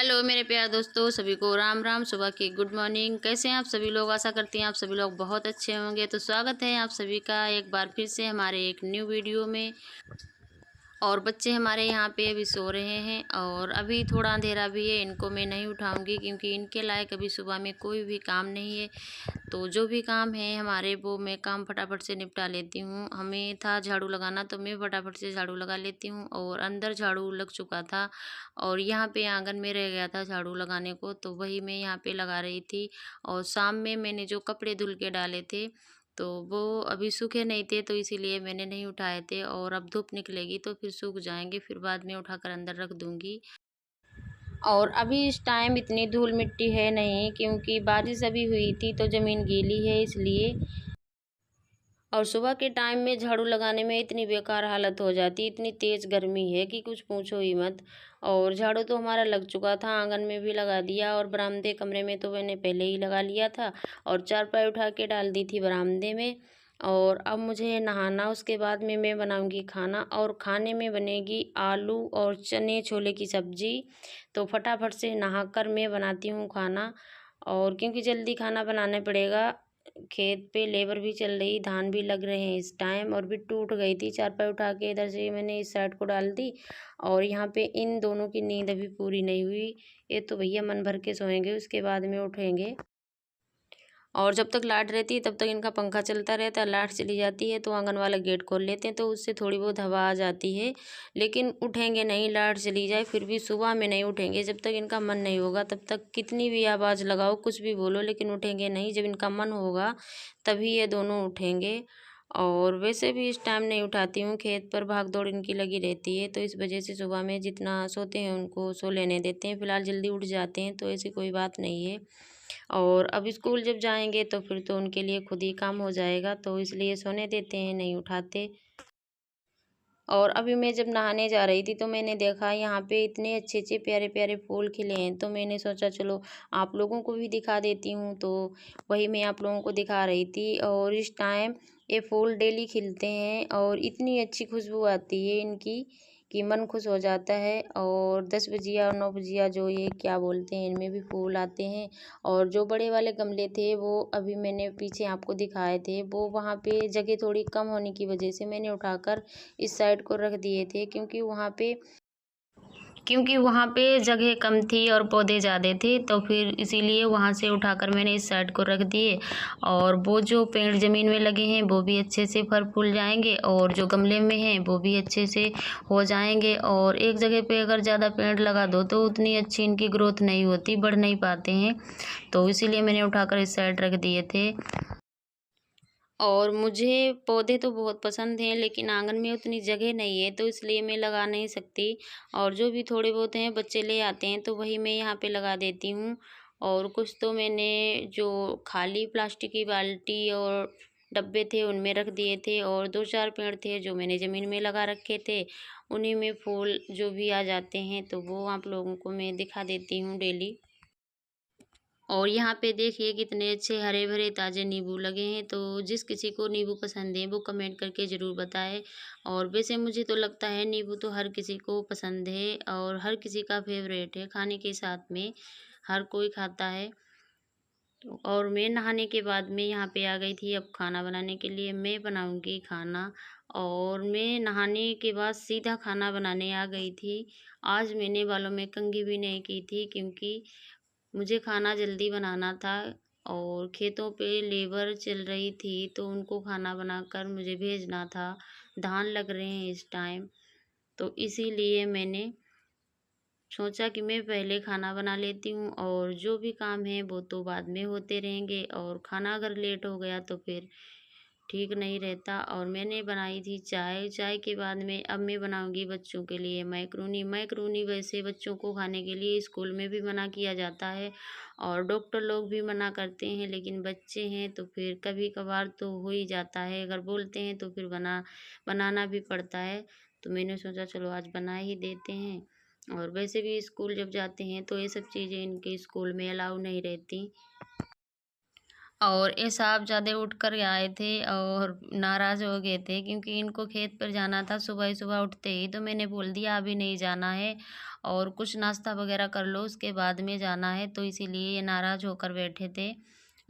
Hello मेरे प्यारे दोस्तों, सभी को राम राम। सुबह की गुड मॉर्निंग। कैसे हैं आप सभी लोग? आशा करती हैं आप सभी लोग बहुत अच्छे होंगे। तो स्वागत है आप सभी का एक बार फिर से हमारे एक न्यू वीडियो में। और बच्चे हमारे यहाँ पे अभी सो रहे हैं और अभी थोड़ा अंधेरा भी है। इनको मैं नहीं उठाऊंगी क्योंकि इनके लायक अभी सुबह में कोई भी काम नहीं है। तो जो भी काम है हमारे, वो मैं काम फटाफट से निपटा लेती हूँ। हमें था झाड़ू लगाना, तो मैं फटाफट से झाड़ू लगा लेती हूँ। और अंदर झाड़ू लग चुका था और यहाँ पे आंगन में रह गया था झाड़ू लगाने को, तो वही मैं यहाँ पे लगा रही थी। और शाम में मैंने जो कपड़े धुल के डाले थे, तो वो अभी सूखे नहीं थे, तो इसीलिए मैंने नहीं उठाए थे। और अब धूप निकलेगी तो फिर सूख जाएंगे, फिर बाद में उठाकर अंदर रख दूंगी। और अभी इस टाइम इतनी धूल मिट्टी है नहीं, क्योंकि बारिश अभी हुई थी तो ज़मीन गीली है इसलिए। और सुबह के टाइम में झाड़ू लगाने में इतनी बेकार हालत हो जाती, इतनी तेज़ गर्मी है कि कुछ पूछो ही मत। और झाड़ू तो हमारा लग चुका था, आंगन में भी लगा दिया और बरामदे कमरे में तो मैंने पहले ही लगा लिया था। और चारपाई उठा के डाल दी थी बरामदे में। और अब मुझे नहाना, उसके बाद में मैं बनाऊंगी खाना। और खाने में बनेगी आलू और चने छोले की सब्जी। तो फटाफट से नहाकर मैं बनाती हूँ खाना। और क्योंकि जल्दी खाना बनाना पड़ेगा, खेत पे लेबर भी चल रही, धान भी लग रहे हैं इस टाइम। और भी टूट गई थी, चारपाई उठा के इधर से मैंने इस साइड को डाल दी। और यहाँ पे इन दोनों की नींद अभी पूरी नहीं हुई। ये तो भैया मन भर के सोएंगे, उसके बाद में उठेंगे। और जब तक लाइट रहती है तब तक इनका पंखा चलता रहता है। लाइट चली जाती है तो आंगन वाला गेट खोल लेते हैं, तो उससे थोड़ी बहुत हवा आ जाती है। लेकिन उठेंगे नहीं, लाइट चली जाए फिर भी सुबह में नहीं उठेंगे। जब तक इनका मन नहीं होगा तब तक कितनी भी आवाज़ लगाओ, कुछ भी बोलो, लेकिन उठेंगे नहीं। जब इनका मन होगा तभी ये दोनों उठेंगे। और वैसे भी इस टाइम नहीं उठाती हूँ, खेत पर भाग दौड़ इनकी लगी रहती है, तो इस वजह से सुबह में जितना सोते हैं उनको सो लेने देते हैं। फिलहाल जल्दी उठ जाते हैं तो ऐसी कोई बात नहीं है। और अब स्कूल जब जाएंगे तो फिर तो उनके लिए खुद ही काम हो जाएगा, तो इसलिए सोने देते हैं, नहीं उठाते। और अभी मैं जब नहाने जा रही थी तो मैंने देखा यहाँ पे इतने अच्छे अच्छे प्यारे प्यारे फूल खिले हैं, तो मैंने सोचा चलो आप लोगों को भी दिखा देती हूँ। तो वही मैं आप लोगों को दिखा रही थी। और इस टाइम ये फूल डेली खिलते हैं और इतनी अच्छी खुशबू आती है इनकी कि मन खुश हो जाता है। और 10 बजिया और 9 बजिया जो ये क्या बोलते हैं, इनमें भी फूल आते हैं। और जो बड़े वाले गमले थे वो अभी मैंने पीछे आपको दिखाए थे, वो वहाँ पे जगह थोड़ी कम होने की वजह से मैंने उठाकर इस साइड को रख दिए थे, क्योंकि वहाँ पे जगह कम थी और पौधे ज़्यादा थे, तो फिर इसीलिए वहाँ से उठाकर मैंने इस साइड को रख दिए। और वो जो पेड़ ज़मीन में लगे हैं वो भी अच्छे से फल फूल जाएंगे, और जो गमले में हैं वो भी अच्छे से हो जाएंगे। और एक जगह पे अगर ज़्यादा पेड़ लगा दो तो उतनी अच्छी इनकी ग्रोथ नहीं होती, बढ़ नहीं पाते हैं। तो इसीलिए मैंने उठाकर इस साइड रख दिए थे। और मुझे पौधे तो बहुत पसंद हैं, लेकिन आंगन में उतनी जगह नहीं है, तो इसलिए मैं लगा नहीं सकती। और जो भी थोड़े बहुत हैं बच्चे ले आते हैं तो वही मैं यहाँ पे लगा देती हूँ। और कुछ तो मैंने जो खाली प्लास्टिक की बाल्टी और डब्बे थे उनमें रख दिए थे। और 2-4 पेड़ थे जो मैंने ज़मीन में लगा रखे थे, उन्हीं में फूल जो भी आ जाते हैं तो वो आप लोगों को मैं दिखा देती हूँ डेली। और यहाँ पे देखिए कितने अच्छे हरे भरे ताज़े नींबू लगे हैं। तो जिस किसी को नींबू पसंद है वो कमेंट करके ज़रूर बताएं। और वैसे मुझे तो लगता है नींबू तो हर किसी को पसंद है और हर किसी का फेवरेट है, खाने के साथ में हर कोई खाता है। तो और मैं नहाने के बाद में यहाँ पे आ गई थी अब खाना बनाने के लिए। मैं बनाऊंगी खाना। और मैं नहाने के बाद सीधा खाना बनाने आ गई थी। आज मैंने बालों में कंघी भी नहीं की थी, क्योंकि मुझे खाना जल्दी बनाना था। और खेतों पे लेबर चल रही थी तो उनको खाना बनाकर मुझे भेजना था। धान लग रहे हैं इस टाइम, तो इसीलिए मैंने सोचा कि मैं पहले खाना बना लेती हूँ और जो भी काम है वो तो बाद में होते रहेंगे। और खाना अगर लेट हो गया तो फिर ठीक नहीं रहता। और मैंने बनाई थी चाय। चाय के बाद में अब मैं बनाऊंगी बच्चों के लिए मैक्रोनी। मैक्रोनी वैसे बच्चों को खाने के लिए स्कूल में भी मना किया जाता है और डॉक्टर लोग भी मना करते हैं, लेकिन बच्चे हैं तो फिर कभी कभार तो हो ही जाता है। अगर बोलते हैं तो फिर बनाना भी पड़ता है। तो मैंने सोचा चलो आज बना ही देते हैं। और वैसे भी स्कूल जब जाते हैं तो ये सब चीज़ें इनके स्कूल में अलाउ नहीं रहती। और ये साहबज़ादे उठ कर आए थे और नाराज़ हो गए थे क्योंकि इनको खेत पर जाना था सुबह ही सुबह उठते ही। तो मैंने बोल दिया अभी नहीं जाना है और कुछ नाश्ता वग़ैरह कर लो उसके बाद में जाना है, तो इसीलिए ये नाराज़ होकर बैठे थे।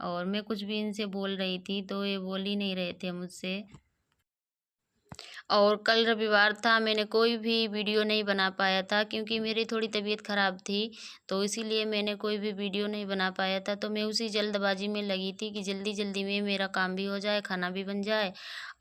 और मैं कुछ भी इनसे बोल रही थी तो ये बोल ही नहीं रहे थे मुझसे। और कल रविवार था, मैंने कोई भी वीडियो नहीं बना पाया था क्योंकि मेरी थोड़ी तबीयत ख़राब थी, तो इसीलिए मैंने कोई भी वीडियो नहीं बना पाया था। तो मैं उसी जल्दबाजी में लगी थी कि जल्दी-जल्दी में मेरा काम भी हो जाए, खाना भी बन जाए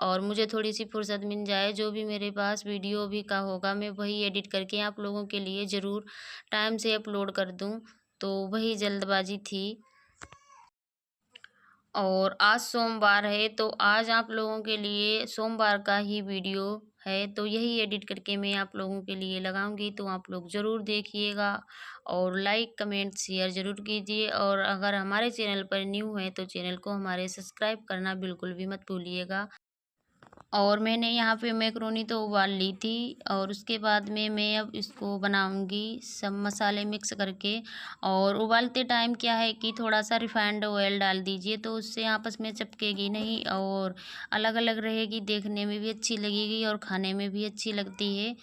और मुझे थोड़ी-सी फुर्सत मिल जाए। जो भी मेरे पास वीडियो भी का होगा मैं वही एडिट करके आप लोगों के लिए ज़रूर टाइम से अपलोड कर दूँ, तो वही जल्दबाजी थी। और आज सोमवार है तो आज आप लोगों के लिए सोमवार का ही वीडियो है, तो यही एडिट करके मैं आप लोगों के लिए लगाऊंगी, तो आप लोग ज़रूर देखिएगा और लाइक कमेंट शेयर ज़रूर कीजिए। और अगर हमारे चैनल पर न्यू है तो चैनल को हमारे सब्सक्राइब करना बिल्कुल भी मत भूलिएगा। और मैंने यहाँ पे मैक्रोनी तो उबाल ली थी और उसके बाद में मैं अब इसको बनाऊंगी सब मसाले मिक्स करके। और उबालते टाइम क्या है कि थोड़ा सा रिफाइंड ऑयल डाल दीजिए, तो उससे आपस में चिपकेगी नहीं और अलग अलग रहेगी, देखने में भी अच्छी लगेगी और खाने में भी अच्छी लगती है।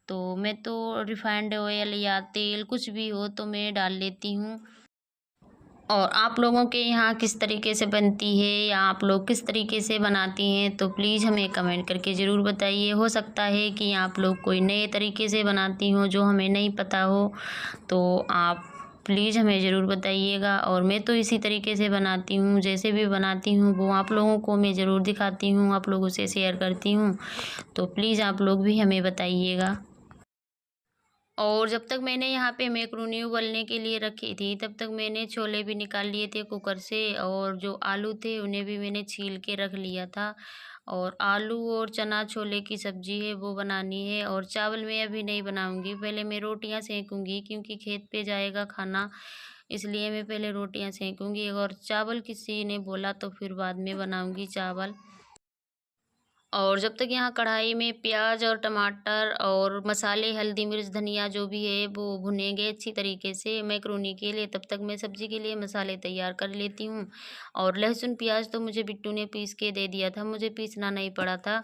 तो मैं तो रिफाइंड ऑयल या तेल कुछ भी हो तो मैं डाल लेती हूँ। और आप लोगों के यहाँ किस तरीके से बनती है या आप लोग किस तरीके से बनाती हैं, तो प्लीज़ हमें कमेंट करके ज़रूर बताइए। हो सकता है कि आप लोग कोई नए तरीके से बनाती हो जो हमें नहीं पता हो, तो आप प्लीज़ हमें ज़रूर बताइएगा। और मैं तो इसी तरीके से बनाती हूँ, जैसे भी बनाती हूँ वो आप लोगों को मैं ज़रूर दिखाती हूँ, आप लोगों से शेयर करती हूँ, तो प्लीज़ आप लोग भी हमें बताइएगा। और जब तक मैंने यहाँ पे मैक्रोनी उबलने के लिए रखी थी तब तक मैंने छोले भी निकाल लिए थे कुकर से, और जो आलू थे उन्हें भी मैंने छील के रख लिया था। और आलू और चना छोले की सब्ज़ी है वो बनानी है, और चावल मैं अभी नहीं बनाऊंगी, पहले मैं रोटियां सेकूंगी क्योंकि खेत पे जाएगा खाना, इसलिए मैं पहले रोटियां सेकूंगी। और चावल किसी ने बोला तो फिर बाद में बनाऊंगी चावल। और जब तक यहाँ कढ़ाई में प्याज और टमाटर और मसाले हल्दी मिर्च धनिया जो भी है वो भुनेंगे अच्छी तरीके से मैक्रोनी के लिए, तब तक मैं सब्ज़ी के लिए मसाले तैयार कर लेती हूँ। और लहसुन प्याज तो मुझे बिट्टू ने पीस के दे दिया था, मुझे पीसना नहीं पड़ा था।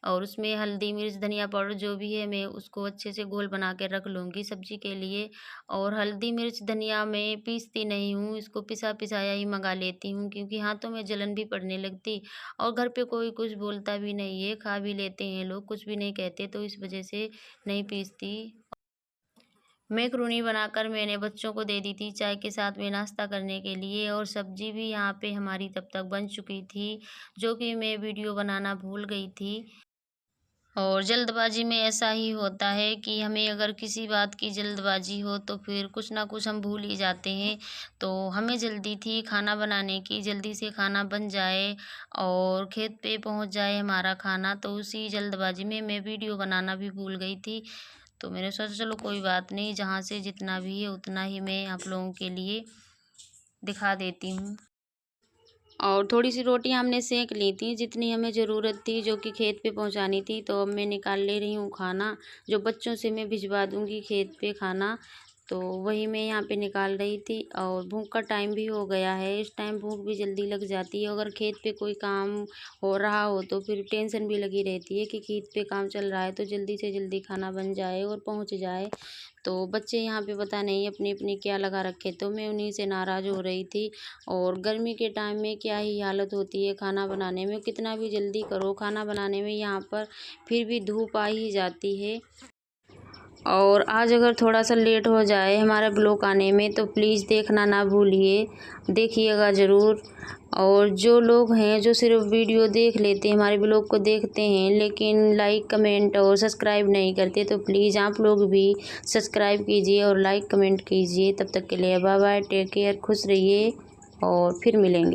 और उसमें हल्दी मिर्च धनिया पाउडर जो भी है मैं उसको अच्छे से घोल बना के रख लूँगी सब्ज़ी के लिए। और हल्दी मिर्च धनिया मैं पीसती नहीं हूँ, इसको पिसा पिसाया ही मंगा लेती हूँ क्योंकि हाथों में जलन भी पड़ने लगती। और घर पे कोई कुछ बोलता भी नहीं है, खा भी लेते हैं लोग, कुछ भी नहीं कहते, तो इस वजह से नहीं पीसती। मैक्रोनी बनाकर मैंने बच्चों को दे दी थी चाय के साथ में नाश्ता करने के लिए। और सब्ज़ी भी यहाँ पे हमारी तब तक बन चुकी थी, जो कि मैं वीडियो बनाना भूल गई थी। और जल्दबाजी में ऐसा ही होता है कि हमें अगर किसी बात की जल्दबाजी हो तो फिर कुछ ना कुछ हम भूल ही जाते हैं। तो हमें जल्दी थी खाना बनाने की, जल्दी से खाना बन जाए और खेत पे पहुंच जाए हमारा खाना, तो उसी जल्दबाजी में मैं वीडियो बनाना भी भूल गई थी। तो मैंने सोचा चलो कोई बात नहीं, जहाँ से जितना भी है उतना ही मैं आप लोगों के लिए दिखा देती हूँ। और थोड़ी-सी रोटियाँ हमने सेंक ली थी जितनी हमें ज़रूरत थी, जो कि खेत पे पहुँचानी थी। तो अब मैं निकाल ले रही हूँ खाना, जो बच्चों से मैं भिजवा दूँगी खेत पे खाना, तो वही मैं यहाँ पे निकाल रही थी। और भूख का टाइम भी हो गया है, इस टाइम भूख भी जल्दी लग जाती है। अगर खेत पे कोई काम हो रहा हो तो फिर टेंशन भी लगी रहती है कि खेत पे काम चल रहा है तो जल्दी से जल्दी खाना बन जाए और पहुँच जाए। तो बच्चे यहाँ पे पता नहीं अपनी-अपनी क्या लगा रखे, तो मैं उन्हीं से नाराज़ हो रही थी। और गर्मी के टाइम में क्या ही हालत होती है खाना बनाने में, कितना भी जल्दी करो खाना बनाने में यहाँ पर फिर भी धूप आ ही जाती है। और आज अगर थोड़ा सा लेट हो जाए हमारा ब्लॉग आने में तो प्लीज़ देखना ना भूलिए, देखिएगा ज़रूर। और जो लोग हैं जो सिर्फ वीडियो देख लेते हैं, हमारे ब्लॉग को देखते हैं लेकिन लाइक कमेंट और सब्सक्राइब नहीं करते, तो प्लीज़ आप लोग भी सब्सक्राइब कीजिए और लाइक कमेंट कीजिए। तब तक के लिए बाय बाय, टेक केयर, खुश रहिए और फिर मिलेंगे।